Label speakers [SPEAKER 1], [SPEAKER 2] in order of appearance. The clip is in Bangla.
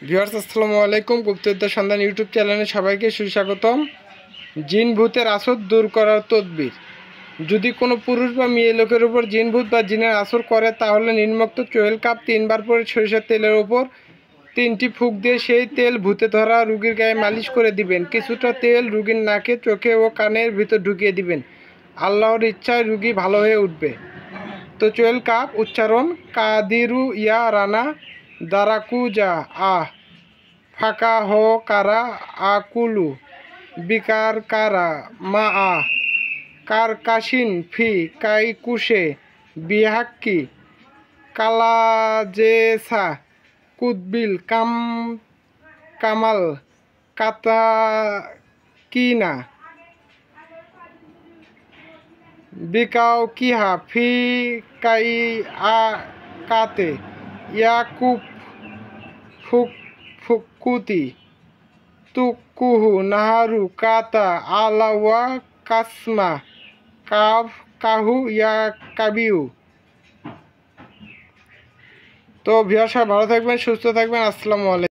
[SPEAKER 1] ভিউয়ার্স আসসালামু আলাইকুম। গুপ্তবিদ্যা সন্ধান ইউটিউব চ্যানেলে সবাইকে সুস্বাগতম। জিন ভূতের আসর দূর করার তদবির। যদি কোনো পুরুষ বা মেয়ে লোকের উপর জিন ভূত বা জিনের আসর করে, তাহলে নিম্নোক্ত 12 কাপ 3 বার পরে সরিষার তেলের ওপর 3টি ফুঁক দিয়ে সেই তেল ভূতে ধরা রুগীর গায়ে মালিশ করে দিবেন। কিছুটা তেল রুগীর নাকে, চোখে ও কানের ভিতর ঢুকিয়ে দিবেন। আল্লাহর ইচ্ছায় রুগী ভালো হয়ে উঠবে। তো 12 কাপ উচ্চারণ: কাদিরু ইয়া রানা দারাকুজা আহ ফাঁকা হ কারা আকুলু বিকার কারা মা আ কার কাশিন ফি কাই কুশে বিহাক্কি কালাজেসা কুদবিল কাম কামাল কাতা কিনা বিকাও কিহা ফি কাই আ কাতে ইয়াকুব ফুক ফুকুতি তুকুহু নাহারু কাতা আলাওয়া কাসমা কাভ কাহু ইয়া কাবিউ। তো ভিউয়ার্স, ভালো থাকবেন, সুস্থ থাকবেন। আসসালামু আলাইকুম।